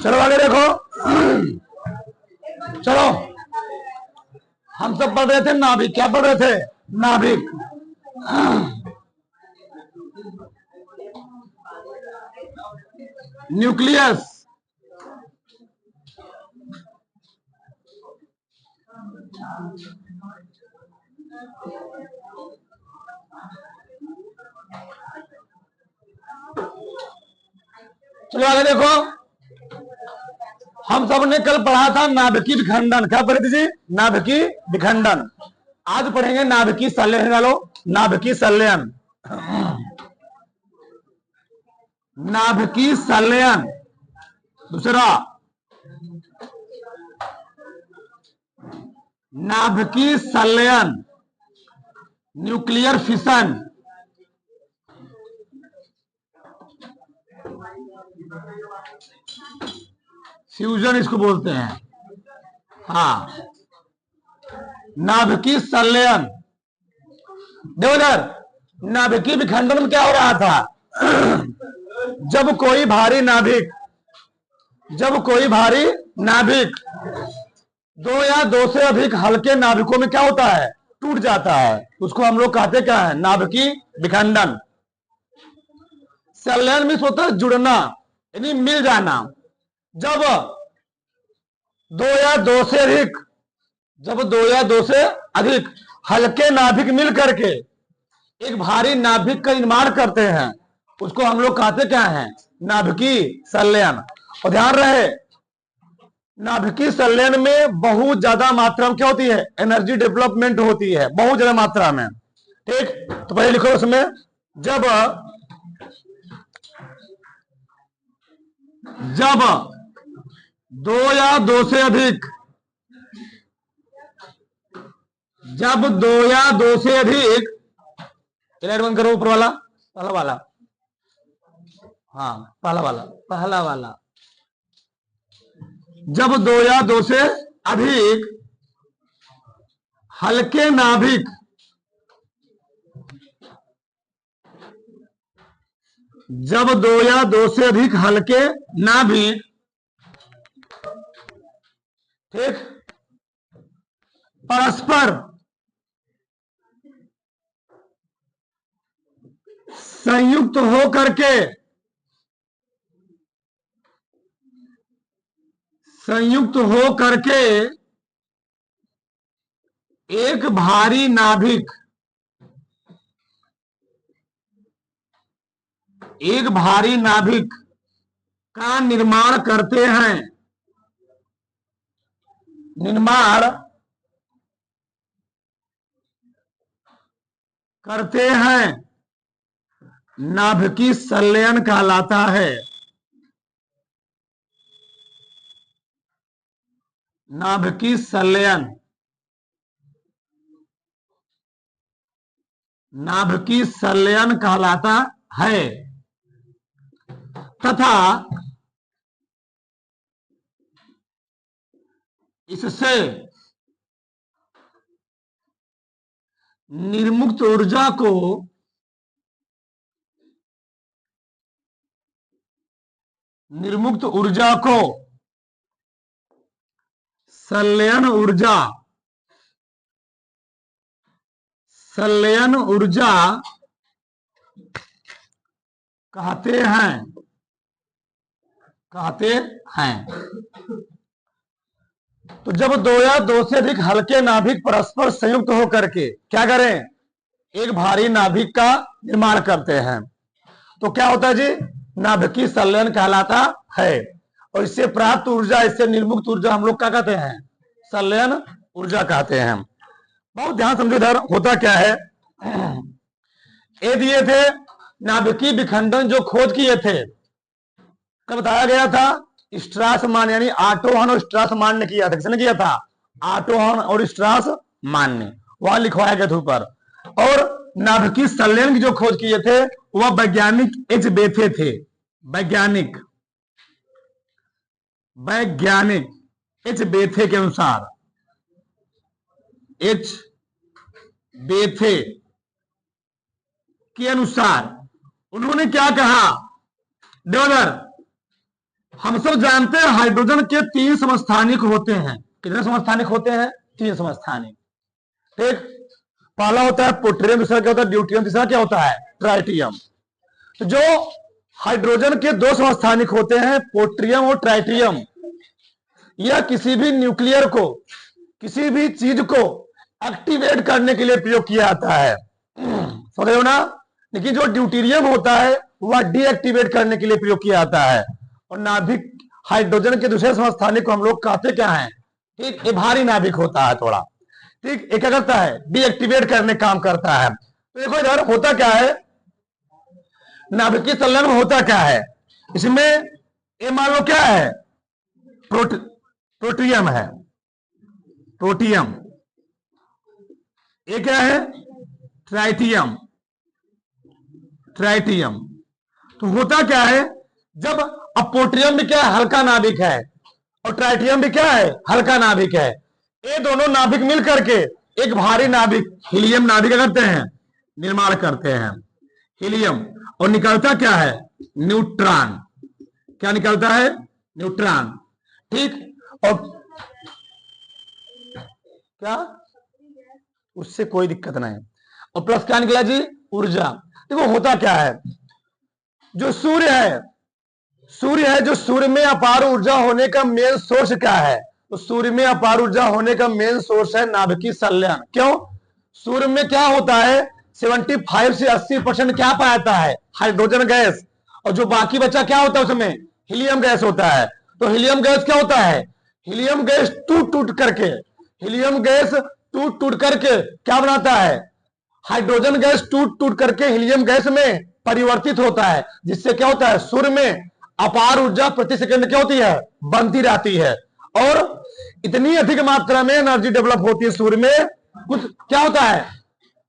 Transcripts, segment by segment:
चलो आगे देखो। चलो हम सब पढ़ रहे थे नाभिक। क्या पढ़ रहे थे? नाभिक। न्यूक्लियस। चलो आगे देखो। हम सब ने कल पढ़ा था नाभिकीय विखंडन। क्या पढ़े थे जी? नाभिकीय विखंडन। आज पढ़ेंगे नाभिकीय संलयन। डालो नाभिकीय संलयन। नाभिकीय संलयन। दूसरा नाभिकीय संलयन, न्यूक्लियर फिशन। फ्यूजन इसको बोलते हैं। हाँ, नाभिकीय संलयन। देखो इधर, नाभिकीय विखंडन में क्या हो रहा था? जब कोई भारी नाभिक दो या दो से अधिक हल्के नाभिकों में क्या होता है? टूट जाता है। उसको हम लोग कहते क्या है? नाभिकीय विखंडन। संलयन में होता है जुड़ना, यानी मिल जाना। जब दो या दो से अधिक हल्के नाभिक मिल करके एक भारी नाभिक का निर्माण करते हैं, उसको हम लोग कहते क्या है? नाभिकीय संलयन। और ध्यान रहे, नाभिकीय संलयन में बहुत ज्यादा मात्रा में क्या होती है? एनर्जी डेवलपमेंट होती है, बहुत ज्यादा मात्रा में। ठीक, तो पहले लिखो उसमें, जब दो या दो से अधिक लाइट बंद करो। ऊपर वाला, पहला वाला। हाँ, पहला वाला। जब दो या दो से अधिक हल्के नाभिक ठीक, परस्पर संयुक्त हो करके एक भारी नाभिक का निर्माण करते हैं, नाभिकीय संलयन कहलाता है। नाभिकीय संलयन कहलाता है तथा इससे निर्मुक्त ऊर्जा को संलयन ऊर्जा कहते हैं। तो जब दो या दो से अधिक हल्के नाभिक परस्पर संयुक्त होकर के क्या करें? एक भारी नाभिक का निर्माण करते हैं, तो क्या होता है जी? नाभिकीय संलयन कहलाता है। और इससे प्राप्त ऊर्जा, इससे निर्मुक्त ऊर्जा हम लोग क्या कहते हैं? संलयन ऊर्जा कहते हैं। बहुत ध्यान समझो, इधर होता क्या है। ये दिए थे नाभिकीय विखंडन जो खोज किए थे, कब बताया गया था? स्ट्रासमान, यानी ऑटोहन और स्ट्रासमान ने किया था। किसने किया था? ऑटोहन और स्ट्रासमान ने। वहां लिखवाया गया था ऊपर। और नाभिकीय संलयन की जो खोज किए थे वह वैज्ञानिक एच बेथे थे। वैज्ञानिक एच बेथे के अनुसार, एच बेथे के अनुसार उन्होंने क्या कहा? डॉलर हम सब जानते हैं हाइड्रोजन के 3 समस्थानिक होते हैं। कितने समस्थानिक होते हैं? 3 समस्थानिक। ठीक, पहला होता है पोट्रियम, दूसरा क्या होता है ड्यूटेरियम, तीसरा क्या होता है ट्राइटियम। तो जो हाइड्रोजन के 2 समस्थानिक होते हैं पोट्रियम और ट्राइटियम, यह किसी भी न्यूक्लियर को, किसी भी चीज को एक्टिवेट करने के लिए प्रयोग किया जाता है, समझ रहे हो ना। लेकिन जो ड्यूटेरियम होता है वह डीएक्टिवेट करने के लिए प्रयोग किया जाता है। और नाभिक हाइड्रोजन के दूसरे समस्थानिक को हम लोग कहते क्या है? ठीक, ये भारी नाभिक होता है थोड़ा। ठीक, ये क्या करता है? डीएक्टिवेट करने काम करता है। तो देखो इधर होता क्या है, नाभिकीय संलयन में होता क्या है, इसमें ये मान लो क्या है, प्रोटियम है, प्रोटियम। ये क्या है? Tritium, tritium. तो होता क्या है, जब अब पोट्रियम भी क्या है? हल्का नाभिक है, और ट्राइटियम भी क्या है? हल्का नाभिक है। ये दोनों नाभिक मिल करके एक भारी नाभिक हीलियम नाभिक करते हैं, निर्माण करते हैं, हीलियम। और निकलता क्या है? न्यूट्रॉन। क्या निकलता है? न्यूट्रॉन। ठीक, और क्या, उससे कोई दिक्कत नहीं। और प्लस क्या निकला जी? ऊर्जा। देखो होता क्या है, जो सूर्य है, सूर्य है, जो सूर्य में अपार ऊर्जा होने का मेन सोर्स क्या है? तो सूर्य में अपार ऊर्जा होने का मेन सोर्स है नाभिकीय संलयन। क्यों? सूर्य में क्या होता है, 75 से 80% क्या पाया जाता है? Hydrogen gas. और जो बाकी बचा क्या होता है उसमें? हीलियम गैस होता है। तो हीलियम गैस क्या होता है? हीलियम गैस टूट टूट करके, हीलियम गैस टूट टूट करके क्या बनाता है? हाइड्रोजन गैस टूट टूट करके हीलियम गैस में परिवर्तित होता है, जिससे क्या होता है? सूर्य में अपार ऊर्जा प्रति सेकंड क्या होती है? बनती रहती है। और इतनी अधिक मात्रा में एनर्जी डेवलप होती है सूर्य में। कुछ क्या होता है,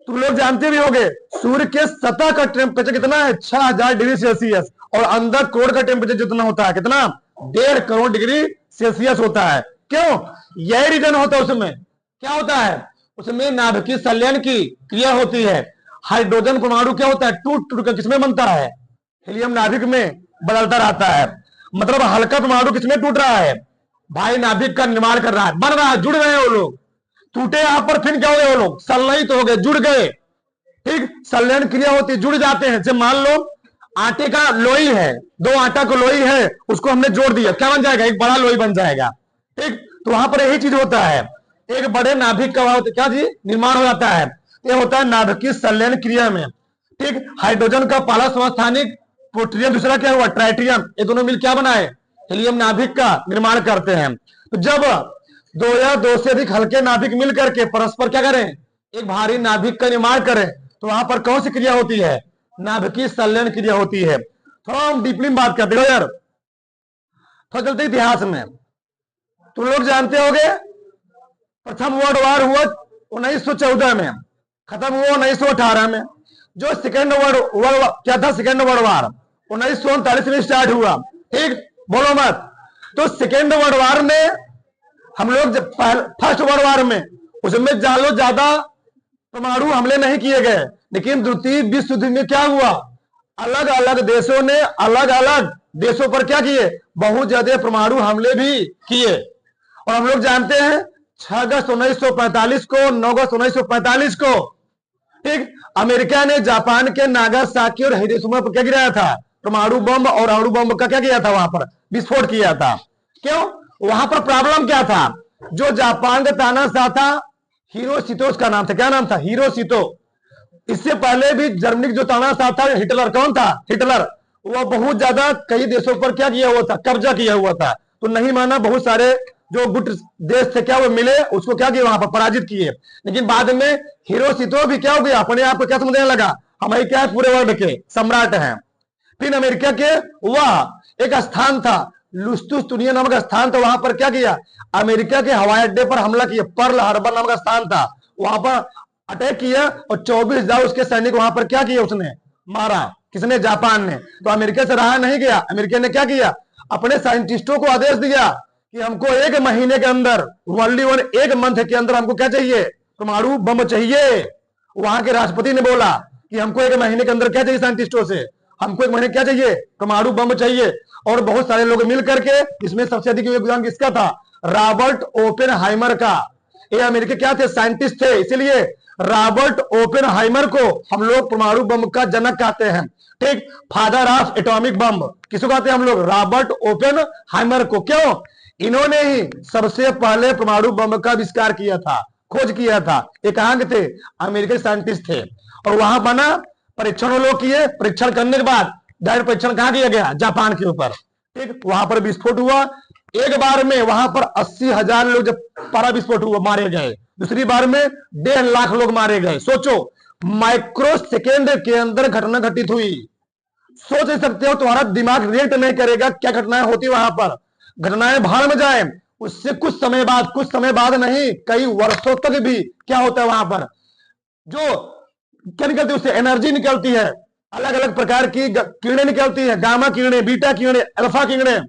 तुम लोग जानते भी होंगे, सूर्य के सतह का टेम्परेचर कितना है? 6000 डिग्री सेल्सियस। और अंदर कोर का टेम्परेचर जितना होता है, कितना? 1.5 करोड़ डिग्री सेल्सियस होता है। क्यों? यही रीजन होता है उसमें। क्या होता है उसमें? नाभिकीय संलयन की क्रिया होती है। हाइड्रोजन परमाणु क्या होता है? टूट टूट कर किसमें बनता है? हीलियम नाभिक में बदलता रहता है। मतलब हल्का परमाणु किसमें टूट रहा है? भाई नाभिक का निर्माण कर रहा है, बन रहा है, जुड़ गए वो लोग। टूटे यहां पर फिर क्या हो गए वो लोग? संलयित हो गए, जुड़ गए। ठीक, संलयन क्रिया होती है, जुड़ जाते हैं। जब मान लो आटे का लोई है, 2 आटा का लोई है, उसको हमने जोड़ दिया, क्या बन जाएगा? एक बड़ा लोई बन जाएगा। ठीक, तो वहां पर यही चीज होता है, एक बड़े नाभिक का क्या जी निर्माण हो जाता है। ये होता है नाभिकीय संलयन क्रिया में। ठीक, हाइड्रोजन का पहला समस्थानिक पोट्रियम, दूसरा क्या हुआ? ट्राइटियम। ये दोनों मिल क्या बनाए? हीलियम नाभिक का निर्माण करते हैं। तो जब 2 या 2 से अधिक हल्के नाभिक मिल करके परस्पर क्या करें? एक भारी नाभिक का निर्माण करें, तो वहां पर कौन सी क्रिया होती है? नाभिकीय संलयन क्रिया होती है। थोड़ा हम डीपली बात करते हो यार, थोड़ा चलते इतिहास में। तुम लोग जानते होंगे प्रथम वर्ल्ड वॉर हुआ 1914 में, खत्म हुआ 1918 में। जो सेकेंड वर्ल्ड क्या था? सेकेंड वर्ल्ड वॉर 1939 में स्टार्ट हुआ। ठीक, बोलो मत। तो सेकेंड वर्ल्ड वॉर में हम लोग जब फर्स्ट वर्ल्ड वॉर में, उसमें जानो ज्यादा परमाणु हमले नहीं किए गए, लेकिन द्वितीय विश्व युद्ध में क्या हुआ? अलग अलग देशों ने अलग अलग देशों पर क्या किए? बहुत ज्यादा परमाणु हमले भी किए। और हम लोग जानते हैं 6 अगस्त 1945 को, 9 अगस्त 1945 को, ठीक, अमेरिका ने जापान के नागासाकी और हिरोशिमा पर क्या गिराया था? परमाणु बम और अणु बम का क्या किया था? वहां पर विस्फोट किया था। क्यों? वहां पर प्रॉब्लम क्या था? जो जापान का तानाशाह था हिरोशितो, उसका नाम था, क्या नाम था? हिरोशितो। इससे पहले भी जर्मनी जो तानाशाह था हिटलर, कौन था? हिटलर। वह बहुत ज्यादा कई देशों पर क्या किया हुआ था? कब्जा किया हुआ था। तो नहीं माना, बहुत सारे जो गुट देश थे क्या वो मिले, उसको क्या किया? वहां पर पराजित किए। लेकिन बाद में हिरोशितो भी क्या हो गया? अपने आप को क्या समझने लगा? हमारे क्या है? पूरे वर्ल्ड के सम्राट हैं। फिर अमेरिका के वह एक स्थान था लुस्तुस्तुनिया नामक स्थान था, वहां पर क्या किया? अमेरिका के हवाई अड्डे पर हमला किया। पर्ल हार्बर नामक स्थान था, वहां पर अटैक किया और 24,000 उसके सैनिक वहां पर क्या किया? उसने मारा। किसने? जापान ने। तो अमेरिका से रहा नहीं गया, अमेरिका ने क्या किया? अपने साइंटिस्टों को आदेश दिया कि हमको 1 महीने के अंदर, ओनली 1 मंथ के अंदर हमको क्या चाहिए? परमाणु बम चाहिए। वहां के राष्ट्रपति ने बोला कि हमको 1 महीने के अंदर क्या चाहिए? साइंटिस्टों से हमको 1 महीने क्या चाहिए? परमाणु बम चाहिए। और बहुत सारे लोग मिल करके। इसमें सबसे अधिक योगदान किसका था? रॉबर्ट ओपेनहाइमर का। ये अमेरिकी क्या थे? साइंटिस्ट थे। इसीलिए रॉबर्ट ओपेनहाइमर को हम लोग परमाणु बम का जनक कहते हैं। ठीक, फादर ऑफ एटॉमिक बम किसको कहते हैं हम लोग? रॉबर्ट ओपेनहाइमर को। क्यों? इन्होंने ही सबसे पहले परमाणु बम का आविष्कार किया था, खोज किया था। ये कहां के थे? अमेरिकन साइंटिस्ट थे। और वहां बना, परीक्षण लोग किए, परीक्षण करने के बाद डायरेक्ट परीक्षण कहां किया गया? जापान के ऊपर। ठीक, वहां पर विस्फोट हुआ। एक बार में वहां पर 80,000 लोग जब पहला विस्फोट हुआ मारे गए, दूसरी बार में 1.5 लाख लोग मारे गए। सोचो, माइक्रो सेकेंड के अंदर घटना घटित हुई। सोच नहीं सकते हो, तुम्हारा दिमाग रिएक्ट नहीं करेगा क्या घटनाएं होती वहां पर। घटनाएं भाड़ में जाए, उससे कुछ समय बाद नहीं, कई वर्षों तक भी क्या होता है वहां पर? जो क्या निकलती है उससे? एनर्जी निकलती है, अलग अलग प्रकार की किरणें निकलती है, गामा किरणें, बीटा किरणें, अल्फा किरणें।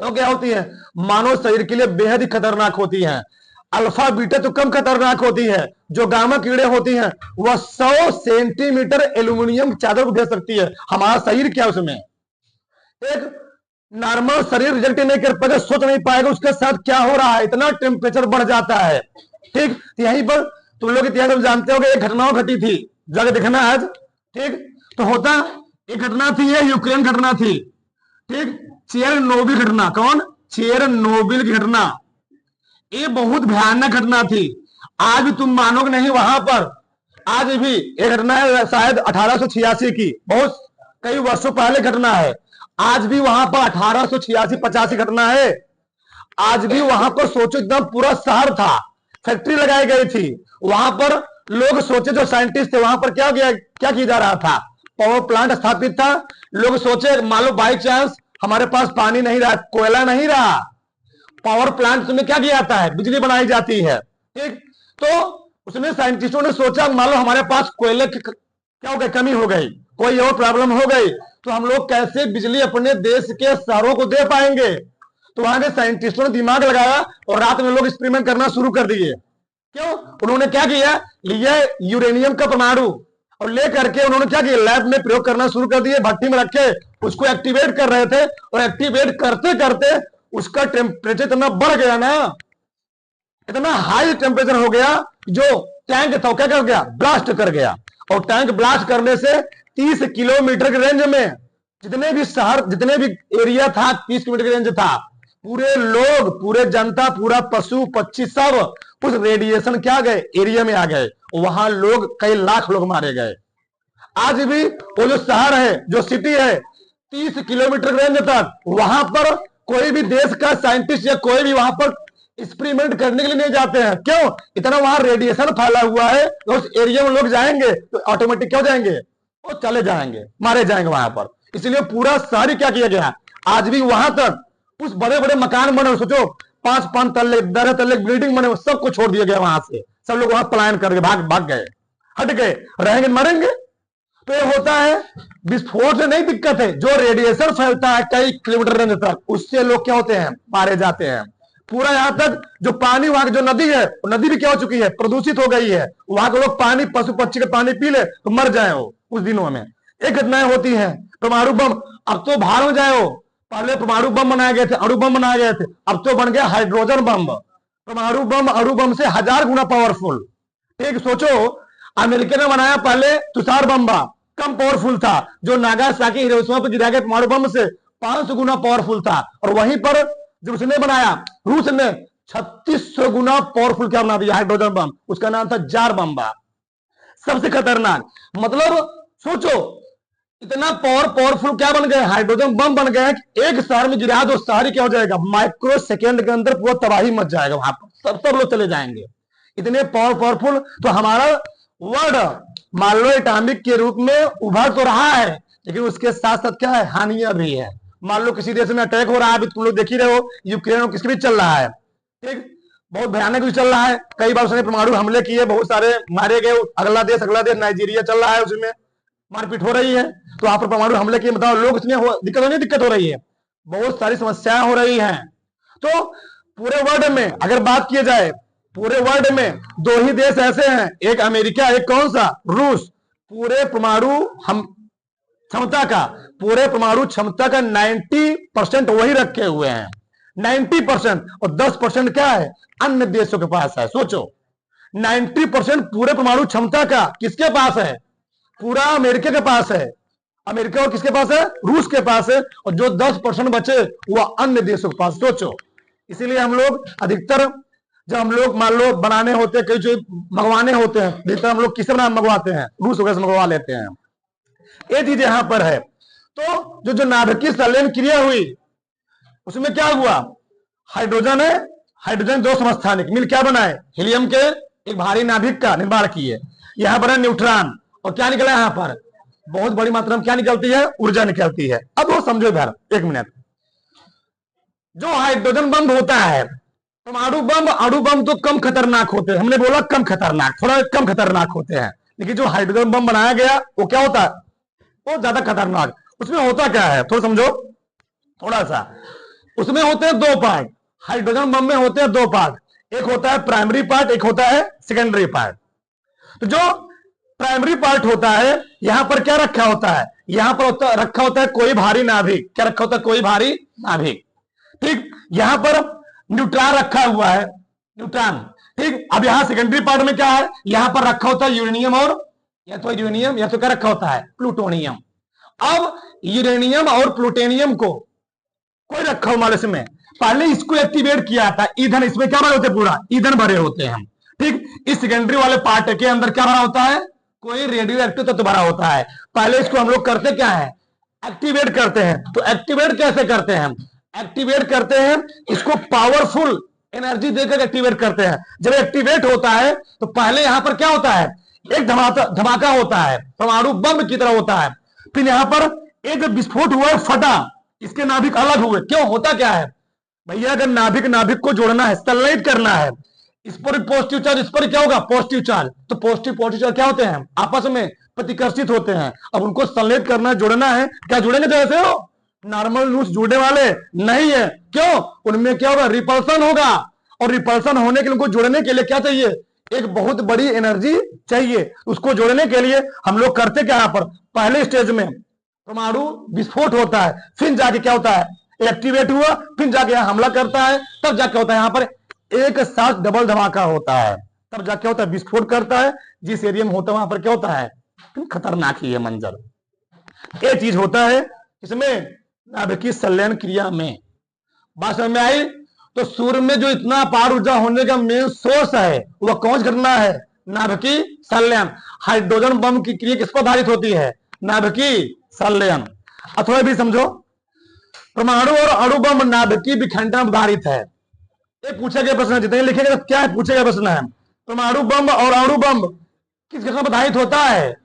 तो क्या होती है? मानव शरीर के लिए बेहद ही खतरनाक होती है। अल्फा बीटा तो कम खतरनाक होती है, जो गामा किरणें होती हैं वह 100 सेंटीमीटर एल्यूमिनियम चादर को भेज सकती है। हमारा शरीर क्या उसमें? एक नॉर्मल शरीर रिजेक्ट नहीं कर पाएगा, सोच नहीं पाएगा उसके साथ क्या हो रहा है, इतना टेम्परेचर बढ़ जाता है। ठीक, यहीं पर तुम लोग इतिहास में जानते हो कि एक घटना घटी थी, जाके देखना आज। ठीक, तो होता एक घटना थी, ये यूक्रेन घटना थी। ठीक, चेरनोबिल घटना। कौन? चेरनोबिल की घटना। ये बहुत भयानक घटना थी। आज भी तुम मानोगे नहीं, वहां पर आज भी ये घटना है, शायद 1886 की, बहुत कई वर्षों पहले घटना है। आज भी वहां पर 1886-85 घटना है। आज भी वहां पर सोचो, एकदम पूरा शहर था, फैक्ट्री लगाई गई थी वहां पर। लोग सोचे, जो साइंटिस्ट थे वहां पर क्या किया जा रहा था? पावर प्लांट स्थापित था। लोग सोचे, मान लो बाई चांस हमारे पास पानी नहीं रहा, कोयला नहीं रहा, पावर प्लांट में क्या किया जाता है? बिजली बनाई जाती है। ठीक, तो उसमें साइंटिस्टों ने सोचा, मान लो हमारे पास कोयले की क्या हो गई? कमी हो गई, कोई और प्रॉब्लम हो गई, तो हम लोग कैसे बिजली अपने देश के शहरों को दे पाएंगे? तो वहां के साइंटिस्टों ने दिमाग लगाया और रात में लोग एक्सपेरिमेंट करना शुरू कर दिए। क्यों? उन्होंने क्या किया? लिया यूरेनियम का परमाणु और लेकर के उन्होंने क्या किया? लैब में प्रयोग करना शुरू कर दिए, भट्टी में रखे, उसको एक्टिवेट कर रहे थे। और एक्टिवेट करते करते उसका टेम्परेचर इतना बढ़ गया ना, इतना हाई टेम्परेचर हो गया, जो टैंक था क्या कर गया? ब्लास्ट कर गया। और टैंक ब्लास्ट करने से 30 किलोमीटर के रेंज में जितने भी शहर, जितने भी एरिया था, 30 किलोमीटर के रेंज था, पूरे लोग, पूरे जनता, पूरा पशु पक्षी सब उस रेडिएशन क्या गए? एरिया में आ गए। वहां लोग, कई लाख लोग मारे गए। आज भी वो जो शहर है, जो सिटी है, 30 किलोमीटर रेंज तक, वहां पर कोई भी देश का साइंटिस्ट या कोई भी वहां पर एक्सपेरिमेंट करने के लिए नहीं जाते हैं। क्यों? इतना वहां रेडिएशन फैला हुआ है, तो उस एरिया में लोग जाएंगे तो ऑटोमेटिक क्या हो जाएंगे? वो चले जाएंगे, मारे जाएंगे वहां पर। इसलिए पूरा शहर क्या किया गया? आज भी वहां तक उस बड़े बड़े मकान बने, सोचो 5-5 तल्ले 10 तल्ले बिल्डिंग बने, सबको छोड़ दिया गया वहां से। सब लोग वहां पलायन करके भाग गए, हट गए, रहेंगे मरेंगे। तो ये होता है, विस्फोट से नहीं दिक्कत है, जो रेडिएशन फैलता है कई किलोमीटर रेंज तक, उससे लोग क्या होते हैं? मारे जाते हैं। पूरा यहां तक जो पानी, वहां की जो नदी है, वो नदी भी क्या हो चुकी है? प्रदूषित हो गई है। वहां के लोग पानी, पशु पक्षी का पानी पी ले तो मर जाए वो उस दिनों में। एक घटनाएं होती है। परमाणु बम, अब तो भाड़ में जाए हो, पहले परमाणु बम बनाए गए थे, अणु बम बनाए गए थे, अब तो बन गया हाइड्रोजन बम। परमाणु बम अणु बम से 1000 गुना पावरफुल। एक सोचो, अमेरिका ने बनाया पहले तुषार बम, कम पावरफुल था, जो नागासाकी हिरोशिमा पर गिरा गया परमाणु बम से 500 गुना पावरफुल था। और वहीं पर जो उसने बनाया, रूस ने 3600 गुना पावरफुल क्या बना दिया? Hydrogen bomb. उसका नाम था जार बम, सबसे खतरनाक। मतलब सोचो, इतना पावरफुल क्या बन गए? हाइड्रोजन बम बन गए। एक शहर में गिरा दो, शहर क्या हो जाएगा? माइक्रो सेकेंड के अंदर पूरा तबाही मच जाएगा, वहां पर सब लोग चले जाएंगे, इतने पावरफुल। तो हमारा वर्ल्ड मान लो एटॉमिक के रूप में उभर तो रहा है, लेकिन उसके साथ साथ क्या है? हानियां भी है। मान लो किसी देश में अटैक हो रहा है, अभी तुम लोग देख ही रहे हो, यूक्रेन में किसके भी चल रहा है। ठीक, बहुत भयानक भी चल रहा है। कई बार उसने परमाणु हमले किए, बहुत सारे मारे गए। अगला देश नाइजीरिया चल रहा है, उसमें मारपीट हो रही है। तो वहां पर परमाणु हमले किए, बताओ लोग इसमें दिक्कत हो रही है, बहुत सारी समस्याएं हो रही हैं। तो पूरे वर्ल्ड में अगर बात की जाए, पूरे वर्ल्ड में 2 ही देश ऐसे हैं, एक अमेरिका, एक कौन सा? रूस। पूरे परमाणु हम क्षमता का, पूरे परमाणु क्षमता का 90% वही रखे हुए हैं, 90%, और 10% क्या है, अन्य देशों के पास है। सोचो 90% पूरे परमाणु क्षमता का किसके पास है, पूरा अमेरिका के पास है, अमेरिका और किसके पास है, रूस के पास है, और जो 10% बचे वो अन्य देशों के पास। सोचो, इसीलिए हम लोग अधिकतर जब हम लोग मान लो बनाने होते हैं, कई जो मंगवाने होते हैं, अधिकतर हम लोग किससे मंगवाते हैं, रूस वगैरह से मंगवा लेते हैं। ये चीज यहां पर है। तो जो नाभिकीय संलयन क्रिया हुई उसमें क्या हुआ, हाइड्रोजन है, हाइड्रोजन 2 समस्थानिक मिल क्या बनाए, हीलियम के एक भारी नाभिक का निर्माण किए। यहां पर है न्यूट्रॉन, और क्या निकला यहां पर, बहुत बड़ी मात्रा में क्या निकलती है, ऊर्जा निकलती है। अब वो समझो इधर एक मिनट, जो हाइड्रोजन बम होता है, परमाणु बम, अणु बम तो कम खतरनाक होते हैं, हमने बोला कम खतरनाक, थोड़ा कम खतरनाक होते हैं, लेकिन जो हाइड्रोजन बम बनाया गया वो क्या होता है, वो ज्यादा खतरनाक। उसमें होता क्या है, थोड़ा समझो, थोड़ा सा। उसमें होते हैं 2 पार्ट, हाइड्रोजन बम में होते हैं 2 पार्ट, एक होता है प्राइमरी पार्ट, एक होता है सेकेंडरी पार्ट। तो जो प्राइमरी पार्ट होता है, यहां पर क्या रखा होता है, यहां पर रखा होता है कोई भारी नाभिक, क्या रखा होता है, कोई भारी नाभिक, ठीक। यहां पर न्यूट्रॉन रखा हुआ है, न्यूट्रॉन, ठीक। अब यहां सेकेंडरी पार्ट में क्या है, यहां पर रखा होता है यूरेनियम, और या तो यूरेनियम या तो क्या रखा होता है, प्लूटोनियम। अब यूरेनियम और प्लूटोनियम को कोई रखा हुआ मालूम में, पहले इसको एक्टिवेट किया था, ईंधन इसमें क्या भरे होते हैं, पूरा ईंधन भरे होते हैं, ठीक। इस सेकेंडरी वाले पार्ट के अंदर क्या भरा होता है, कोई रेडियो एक्टिव तत्व भरा होता है। पहले इसको हम लोग करते क्या है, एक्टिवेट करते हैं। तो एक्टिवेट कैसे करते हैं, एक्टिवेट करते हैं इसको पावरफुल एनर्जी देकर एक्टिवेट करते हैं। जब एक्टिवेट होता है तो पहले यहां पर क्या होता है, एक धमाका होता है, परमाणु बम की तरह होता है। फिर यहां पर एक विस्फोट हुआ, फटा, इसके नाभिक अलग हुए। क्यों, होता क्या है भैया, अगर नाभिक को जोड़ना है, संलयित करना है, इस पर पॉजिटिव चार्ज, इस पर क्या होगा, पॉजिटिव चार्ज, तो पॉजिटिव चार्ज क्या होते हैं, आपस में प्रतिकर्षित होते हैं। अब उनको संलयित करना, जोड़ना है, क्या जोड़ेंगे, जैसे हो नॉर्मल रूस जुड़ने वाले नहीं है। क्यों, उनमें क्या होगा, रिपल्सन होगा, और रिपल्सन होने के लिए उनको जोड़ने के लिए क्या चाहिए, एक बहुत बड़ी एनर्जी चाहिए। उसको जोड़ने के लिए हम लोग करते क्या, यहां पर पहले स्टेज में परमाणु विस्फोट होता है, फिर जाके क्या होता है, एक्टिवेट हुआ, फिर जाके यहां हमला करता है, तब जाके होता है यहां पर एक साथ डबल धमाका होता है, तब जाके होता है विस्फोट करता है। जिस एरिया में होता है वहां पर क्या होता है, खतरनाक ही है मंजर। ये चीज होता है इसमें नाभिकीय संलयन क्रिया में। बात समझ में आई। तो सूर्य में जो इतना अपार ऊर्जा होने का मेन सोर्स है वह कौन सा घटना है, नाभिकीय संलयन। हाइड्रोजन बम की क्रिया किस पर आधारित होती है, नाभिकीय संलयन। अथवा भी समझो, परमाणु और अणु बम नाभिकीय विखंडन आधारित है। ये पूछा गया प्रश्न, जितने लिखेंगे तो क्या है, पूछा गया प्रश्न है, परमाणु बम और अणु बम किस घटना पर आधारित होता है,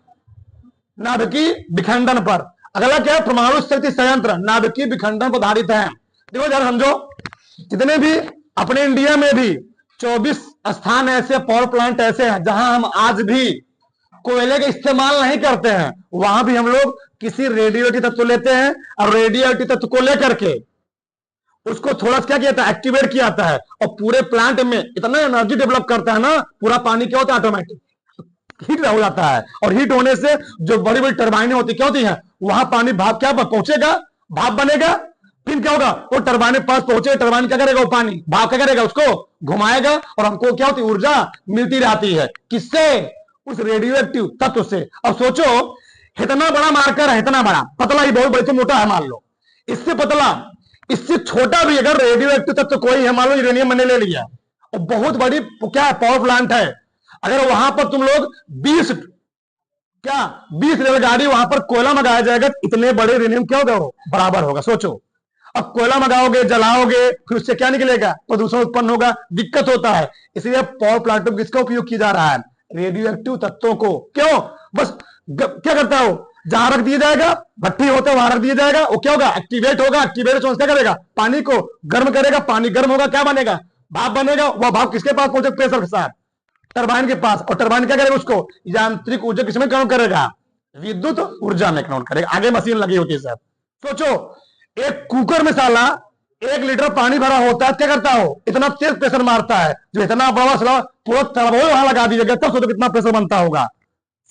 नाभिकीय विखंडन पर। अगला क्या है, परमाणु शक्ति संयंत्र नाभिकीय विखंडन पर आधारित है। देखो जरा समझो, जितने भी अपने इंडिया में भी 24 स्थान ऐसे पावर प्लांट ऐसे हैं जहां हम आज भी कोयले का इस्तेमाल नहीं करते हैं, वहां भी हम लोग किसी रेडियो एक्टिव तत्व लेते हैं, और रेडियो एक्टिव तत्व को लेकर के उसको थोड़ा सा क्या किया था, एक्टिवेट किया जाता है, और पूरे प्लांट में इतना एनर्जी डेवलप करता है ना, पूरा पानी क्या होता है, ऑटोमेटिक हीट हो जाता है। और हीट होने से जो बड़ी बड़ी टर्बाइनें होती क्या होती हैं, वहां पानी भाप क्या पहुंचेगा, भाप बनेगा, फिर क्या होगा, वो टर्बाइन पास पहुंचे, टर्बाइन क्या करेगा, वो पानी भाप क्या करेगा, उसको घुमाएगा, और हमको क्या होती ऊर्जा मिलती रहती है, किससे, उस रेडियो एक्टिव तत्व से। अब सोचो, इतना बड़ा मार्कर है, इतना बड़ा, पतला ही बहुत बड़ी तो मोटा है मान लो, इससे पतला, इससे छोटा भी अगर रेडियो एक्टिव तत्व कोई है, मान लो यूरेनियम मैंने ले लिया, और बहुत बड़ी क्या पावर प्लांट है, अगर वहां पर तुम लोग 20 रेलगाड़ी वहां पर कोयला मंगाया जाएगा, इतने बड़े यूरेनियम क्या होगा, वो बराबर होगा। सोचो, अब कोयला मंगाओगे, जलाओगे, फिर उससे क्या निकलेगा, प्रदूषण उत्पन्न होगा, दिक्कत होता है। इसलिए पावर प्लांट में किसका उपयोग किया जा रहा है, रेडियो एक्टिव तत्वों को। क्यों, बस क्या करता हो, जहां रख दिया जाएगा, भट्टी होता है वहां रख दिया जाएगा, वो क्या होगा, एक्टिवेट होगा, एक्टिवेट क्या करेगा, पानी को गर्म करेगा, पानी गर्म होगा, क्या बनेगा, भाप बनेगा। वह भाप किसके पास पहुंचे, प्रेशर के साथ टरबाइन के पास, और टरबाइन क्या करेगा, उसको यांत्रिक ऊर्जा किसमें कन्वर्ट करेगा, विद्युत ऊर्जा में कन्वर्ट करेगा। आगे मशीन लगी होती है सर। सोचो, एक कुकर में साला 1 लीटर पानी भरा होता है, क्या करता हो, इतना तेज प्रेशर मारता है, जो इतना बड़ा साला पूरा तरबोल वहां लगा दीजिएगा, तब सोचो कितना प्रेशर बनता होगा,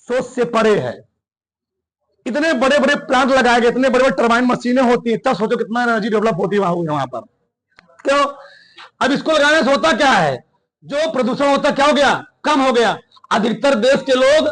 सोच से परे है। इतने बड़े बड़े प्लांट लगाए गए, इतने बड़े बड़े टरबाइन मशीनें होती है, तब सोचो कितना एनर्जी डेवलप होती है वहां पर। क्यों? अब इसको लगाने से होता क्या है, जो प्रदूषण होता क्या हो गया, कम हो गया। अधिकतर देश के लोग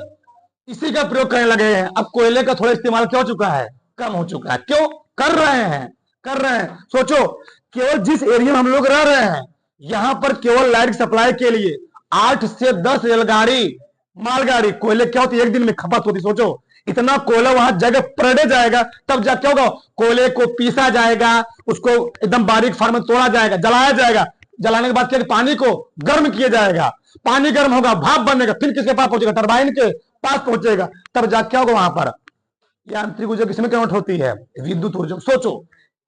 इसी का प्रयोग करने लगे हैं। अब कोयले का थोड़ा इस्तेमाल क्या हो चुका है, कम हो चुका है। क्यों कर रहे हैं, कर रहे हैं। सोचो केवल जिस एरिया में हम लोग रह रहे हैं, यहां पर केवल लाइट सप्लाई के लिए 8 से 10 रेलगाड़ी, मालगाड़ी कोयले क्या होती है एक दिन में खपत होती। सोचो इतना कोयला वहां जगह पर डे जाएगा, तब जा क्या होगा, कोयले को पीसा जाएगा, उसको एकदम बारीक फॉर्म में तोड़ा जाएगा, जलाया जाएगा। जलाने के बाद क्या, पानी को गर्म किया जाएगा, पानी गर्म होगा, भाप बनेगा, फिर किसके पास पहुंचेगा, टरबाइन के पास पहुंचेगा, तब जा क्या होगा वहां पर यांत्रिक ऊर्जा किसमें कन्वर्ट होती है, विद्युत ऊर्जा। सोचो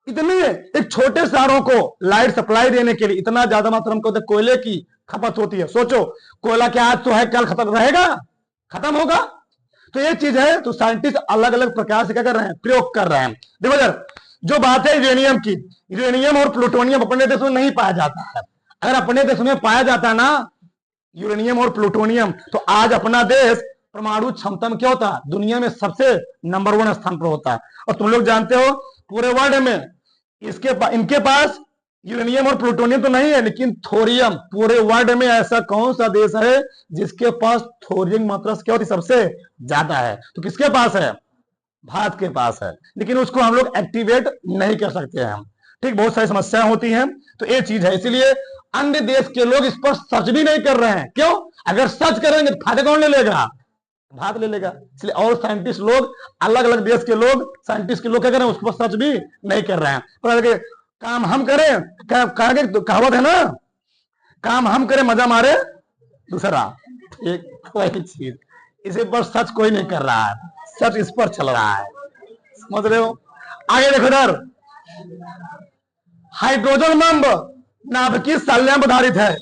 इतने एक छोटे शहरों को लाइट सप्लाई देने के लिए इतना ज्यादा मात्रा में कोयले की खपत होती है। सोचो कोयला क्या आज तो है, कल खत्म रहेगा, खत्म होगा। तो ये चीज है, तो साइंटिस्ट अलग अलग प्रकार से क्या कर रहे हैं, प्रयोग कर रहे हैं। देखो सर, जो बात है यूरेनियम की, यूरेनियम और प्लूटोनियम अपने देश में नहीं पाया जाता है। अगर अपने देश में पाया जाता ना यूरेनियम और प्लूटोनियम, तो आज अपना देश परमाणु क्षमता में क्या होता, दुनिया में सबसे नंबर 1 स्थान पर होता। और तुम लोग जानते हो पूरे वर्ल्ड में इनके पास यूरेनियम और प्लूटोनियम तो नहीं है, लेकिन थोरियम, पूरे वर्ल्ड में ऐसा कौन सा देश है जिसके पास थोरियम मात्रा क्या होती सबसे ज्यादा है, तो किसके पास है, भारत के पास है। लेकिन उसको हम लोग एक्टिवेट नहीं कर सकते हैं। ठीक, बहुत सारी समस्याएं होती हैं, तो ये चीज है। इसलिए अन्य देश के लोग इस पर सर्च भी नहीं कर रहे हैं। क्यों? अगर सर्च करेंगे तो फायदा कौन ले लेगा, भाग ले लेगा। इसलिए और साइंटिस्ट लोग, अलग अलग देश के लोग, साइंटिस्ट के लोग क्या कर रहे हैं, उसको सर्च भी नहीं कर रहे हैं। पर काम हम करें, कहावत है ना, काम हम करें मजा मारे दूसरा, एक वही चीज। इसी पर सर्च कोई नहीं कर रहा है, सर्च इस पर चल रहा है, समझ रहे हो। आगे देखो इधर, हाइड्रोजन बम नाभिकीय संलयन आधारित है।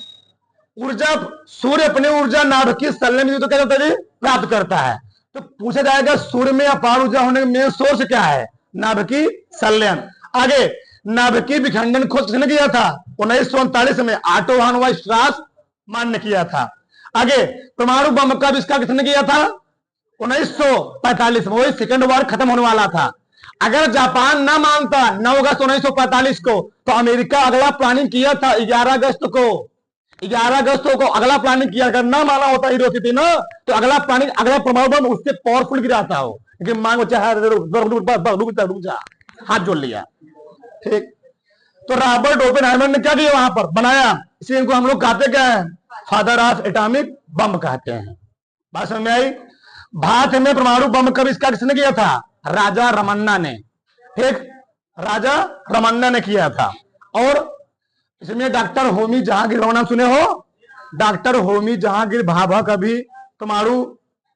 ऊर्जा, सूर्य अपनी ऊर्जा नाभिकीय संलयन में तो क्या करता है, प्राप्त करता है। तो पूछा जाएगा सूर्य में अपार ऊर्जा होने का मेन सोर्स क्या है, नाभिकीय संलयन। आगे, नाभिकीय विखंडन खोज किसने किया था, 1939 में ऑटो वॉन स्ट्रास मान ने किया था। आगे, परमाणु बम का आविष्कार किसने किया था, 1945 में, वही सेकंड वॉर खत्म होने वाला था। अगर जापान ना मानता 9 अगस्त 1945 को, तो अमेरिका अगला प्लानिंग किया था 11 अगस्त को, 11 अगस्त को अगला प्लानिंग किया। अगर ना माना होता हिरोशिमा ना, तो अगला प्लानिंग, अगला परमाणु बम उससे पावरफुल गिराता हो। लेकिन मांगो चाहे रुक जा, हाथ जोड़ लिया। ठीक, तो रॉबर्ट ओपेनहाइमर ने क्या किया, वहां पर बनाया। इसलिए इनको हम लोग कहते क्या है, फादर ऑफ एटॉमिक बम कहते हैं। बात समझ में आई। भारत में परमाणु बम का आविष्कार किसने किया था, राजा रमन्ना ने। ठीक, राजा रमन्ना ने किया था। और इसमें डॉक्टर होमी जहांगीर नाम सुने हो, डॉक्टर होमी जहांगीर भाभा का भी परमाणु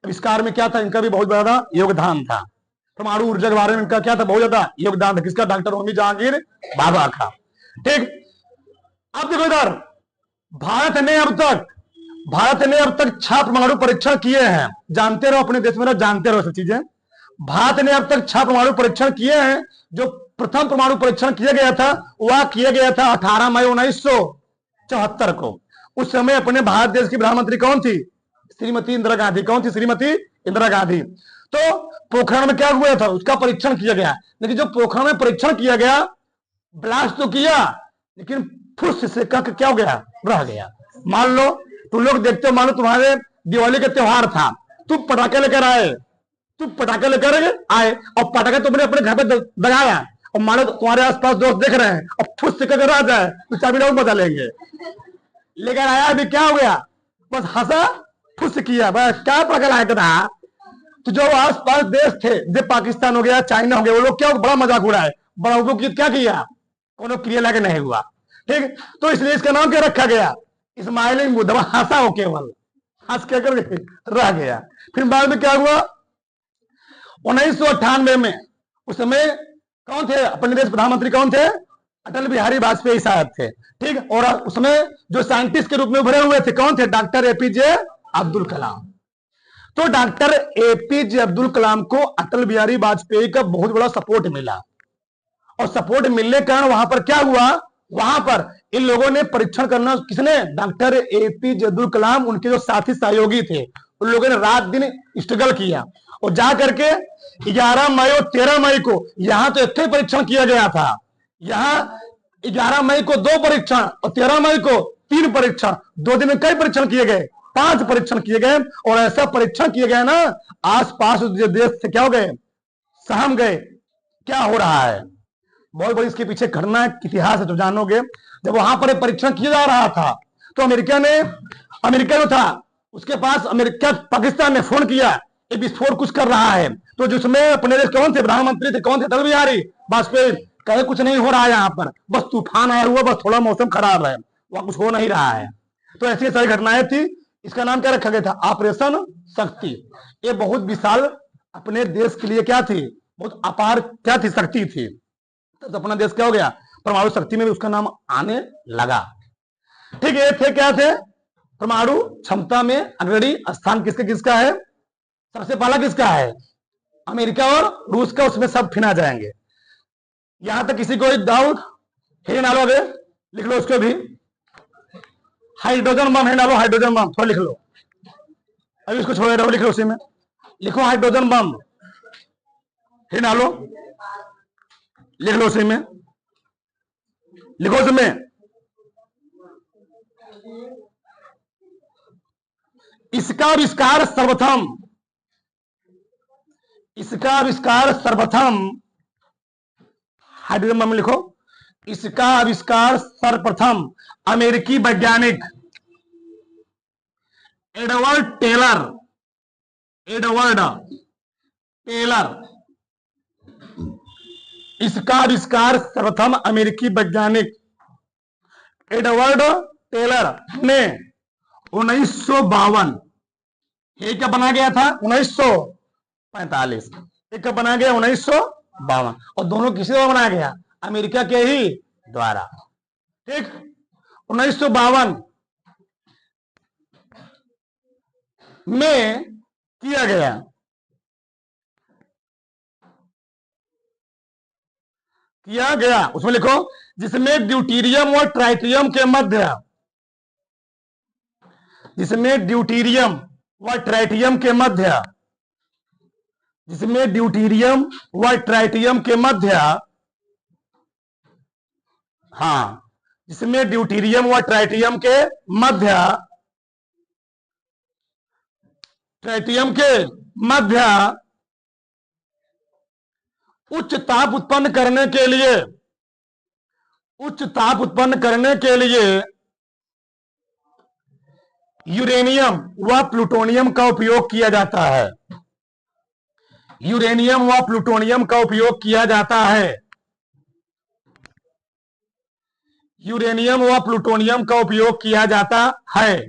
आविष्कार में क्या था, इनका भी बहुत बड़ा योगदान था। परमाणु ऊर्जा के बारे में इनका क्या था, बहुत ज्यादा योगदान था। किसका, डॉक्टर होमी जहांगीर भाभा का। ठीक, अब देखो इधर, भारत ने अब तक 6 परमाणु परीक्षण किए हैं। जानते रहो अपने देश में, जानते रहो सब चीजें। भारत ने अब तक 6 परमाणु परीक्षण किए हैं। जो प्रथम परमाणु परीक्षण किया गया था, वह किया गया था 18 मई 1974 को। उस समय अपने भारत देश की प्रधानमंत्री कौन थी, श्रीमती इंदिरा गांधी। कौन थी, श्रीमती इंदिरा गांधी। तो पोखरण में क्या हुआ था, उसका परीक्षण किया गया। लेकिन जो पोखरण में परीक्षण किया गया, ब्लास्ट तो किया, लेकिन फुस से क्या हो गया, रह गया। मान लो तुम लोग देखते हो, मान लो तुम्हारे दिवाली का त्योहार था, तुम पटाखे लेकर आए, और पटाखे तुमने अपने घर पे दगाया, और मान लो तुम्हारे आसपास दोस्त देख रहे हैं, और फुस से कर आ जाए तो चाबी लोग बजा लेंगे। लेकर आया, अभी क्या हो गया, बस हंसा, फुस किया, बस क्या पकड़ आया था। तो जो आसपास देश थे, जैसे पाकिस्तान हो गया, चाइना हो गया, वो लोग क्या बड़ा मजाक उड़ाए, बड़ा क्या किया, कोनो क्रिया लगे नहीं हुआ। ठीक, तो इसलिए इसका नाम क्या रखा गया, स्माइलिंग बुद्ध। हंसा हो, केवल हंस के कर रह गया। फिर बाद में क्या हुआ, 1998 में, उस समय कौन थे अपने देश प्रधानमंत्री, कौन थे, अटल बिहारी वाजपेयी साहब थे। ठीक, और उसमें जो साइंटिस्ट के रूप में उभरे हुए थे, कौन थे, डॉक्टर एपीजे अब्दुल कलाम। तो डॉक्टर एपीजे अब्दुल कलाम को अटल बिहारी वाजपेयी का बहुत बड़ा सपोर्ट मिला। और सपोर्ट मिलने के कारण वहां पर क्या हुआ, वहां पर इन लोगों ने परीक्षण करना, किसने, डॉक्टर एपीजे अब्दुल कलाम, उनके जो साथी सहयोगी थे, उन लोगों ने रात दिन स्ट्रगल किया और जा करके 11 मई और 13 मई को यहां तो एक ही परीक्षण किया गया था। यहां 11 मई को 2 परीक्षण और 13 मई को 3 परीक्षण, 2 दिन में कई परीक्षण किए गए, 5 परीक्षण किए गए। और ऐसा परीक्षण किए गए ना, आसपास जो देश से क्या हो गए, सहम गए, क्या हो रहा है। बहुत बड़ी इसके पीछे घटना इतिहास है, तो जानोगे। जब वहां पर परीक्षण किया जा रहा था तो अमेरिका जो था उसके पास अमेरिका पाकिस्तान ने फोन किया, ये विस्फोट कुछ कर रहा है। तो जिसमें अपने देश कौन थे प्रधानमंत्री थे, कौन थे, अटल बिहारी वाजपेयी, कहे कुछ नहीं हो रहा है, यहाँ पर बस तूफान आया हुआ, बस थोड़ा मौसम खराब है, वहां कुछ हो नहीं रहा है। तो ऐसी सारी घटनाएं थी। इसका नाम क्या रखा गया था, ऑपरेशन शक्ति। ये बहुत विशाल अपने देश के लिए क्या थी, बहुत अपार क्या थी, शक्ति थी। तो अपना देश क्या हो गया, परमाणु शक्ति में भी उसका नाम आने लगा। ठीक है, थे क्या थे, परमाणु क्षमता में अग्रणी स्थान किसका है, सबसे पहला किसका है, अमेरिका और रूस का। उसमें सब फिना जाएंगे। यहां तक किसी को डाउट है ना, लोगे लिख लो उसको भी। हाइड्रोजन बम है ना, लो हाइड्रोजन बम थोड़ा लिख लो, अभी इसको छोड़ रहे हो, लिख लो उसी में, लिखो हाइड्रोजन बम है ना, लो लिख लो उसी में, लिखो उसमें। इसका आविष्कार सर्वप्रथम हाइड्रोजन बम लिखो। इसका आविष्कार सर्वप्रथम अमेरिकी वैज्ञानिक एडवर्ड टेलर इसका आविष्कार सर्वप्रथम अमेरिकी वैज्ञानिक एडवर्ड टेलर ने 1952, ये क्या बना गया था 1945, एक बना गया 1952, और दोनों किसी द्वारा बनाया गया, अमेरिका के ही द्वारा। ठीक, 1952 में किया गया, उसमें लिखो, जिसमें ड्यूटीरियम और ट्राइटियम के मध्य, जिसमें ड्यूटीरियम व ट्राइटियम के मध्य, जिसमें ड्यूटीरियम व ट्राइटियम के मध्य, हाँ, जिसमें ड्यूटीरियम व ट्राइटियम के मध्य, ट्राइटियम के मध्य उच्च ताप उत्पन्न करने के लिए यूरेनियम व प्लूटोनियम का उपयोग किया जाता है। यूरेनियम व प्लूटोनियम का उपयोग किया जाता है। यूरेनियम व प्लूटोनियम का उपयोग किया जाता है।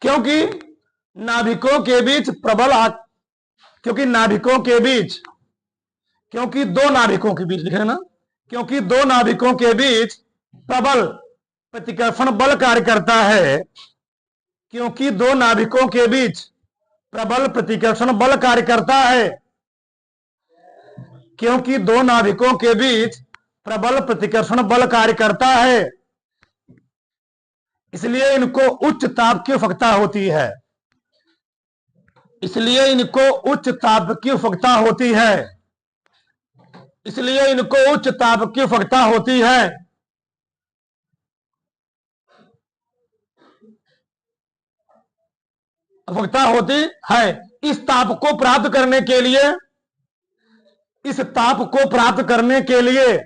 क्योंकि नाभिकों के बीच क्योंकि दो नाभिकों के बीच, लिखे ना, क्योंकि दो नाभिकों के बीच प्रबल प्रतिकर्षण बल कार्य करता है। क्योंकि दो नाभिकों के बीच प्रबल प्रतिकर्षण बल कार्य करता है। क्योंकि दो नाभिकों के बीच प्रबल प्रतिकर्षण बल कार्य करता है, इसलिए इनको उच्च ताप की आवश्यकता होती है। इसलिए इनको उच्च ताप की आवश्यकता होती है। इसलिए इनको उच्च ताप की आवश्यकता होती है। आवश्यकता होती है। इस ताप को प्राप्त करने के लिए, इस ताप को प्राप्त करने के लिए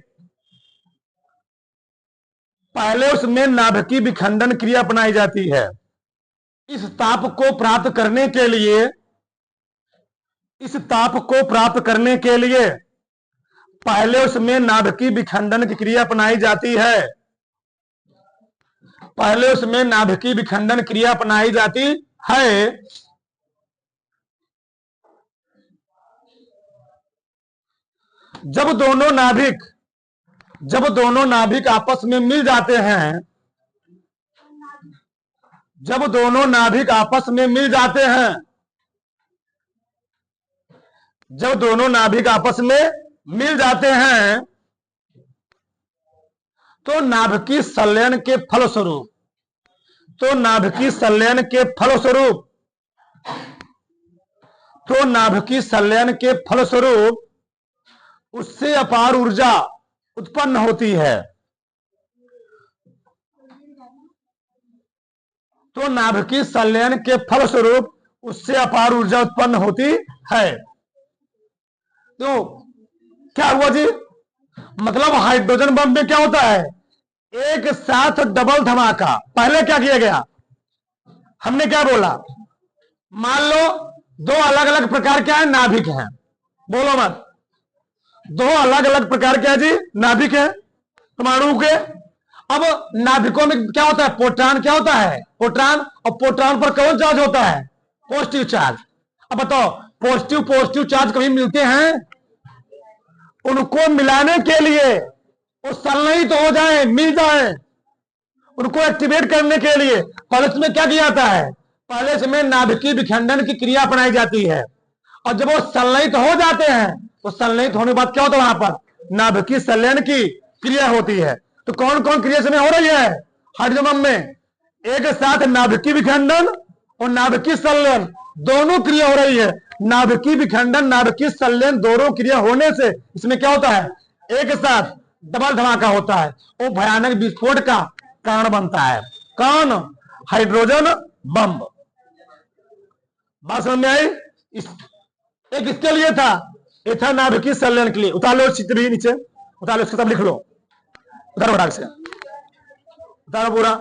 पहले उसमें नाभिकीय विखंडन क्रिया अपनाई जाती है। इस ताप को प्राप्त करने के लिए, इस ताप को प्राप्त करने के लिए पहले उसमें नाभिकीय विखंडन की क्रिया अपनाई जाती है। पहले उसमें नाभिकीय विखंडन क्रिया अपनाई जाती है। जब दोनों नाभिक आपस में मिल जाते हैं, जब दोनों नाभिक आपस में मिल जाते हैं, जब दोनों नाभिक आपस में मिल जाते हैं तो नाभिकीय संलयन के फलस्वरूप, तो नाभिकीय संलयन के फलस्वरूप, तो नाभिकीय संलयन के फलस्वरूप उससे अपार ऊर्जा उत्पन्न होती है। तो नाभिकीय संलयन के फलस्वरूप उससे अपार ऊर्जा उत्पन्न होती है। तो क्या हुआ जी? मतलब हाइड्रोजन बम में क्या होता है? एक साथ डबल धमाका। पहले क्या किया गया? हमने क्या बोला? मान लो दो अलग अलग प्रकार के नाभिक हैं, बोलो मत। दो अलग अलग प्रकार के जी नाभिक है परमाणु के। अब नाभिकों में क्या होता है? प्रोटॉन क्या होता है? प्रोटॉन। और प्रोटॉन पर कौन चार्ज होता है? Positive charge. अब बताओ, पॉजिटिव पॉजिटिव चार्ज कभी मिलते हैं? उनको मिलाने के लिए वो संलयित तो हो जाए, मिल जाए, उनको एक्टिवेट करने के लिए पहले इसमें क्या किया जाता है? पहले इसमें नाभिकीय विखंडन की क्रिया अपनाई जाती है। और जब वो संलयित हो जाते हैं तो संलयित होने के बाद क्या होता है? वहां पर नाभिकीय संलयन की क्रिया होती है। तो कौन कौन क्रिया इसमें हो रही है हाइड्रोजन बम में? एक साथ नाभिकीय विखंडन और नाभिकीय संलयन दोनों क्रिया हो रही है। नाभिकीय विखंडन, नाभिकीय संलयन दोनों क्रिया होने से इसमें क्या होता है? एक साथ डबल धमाका होता है। वो भयानक विस्फोट का कारण बनता है। कौन? Hydrogen bomb. बात समझ में आई? एक इसके लिए था, ये था नाभिकीय संलयन के लिए। उतार लो चित्र भी नीचे, उतार लो, इसको सब लिख लो, उतारो से उतारो पूरा।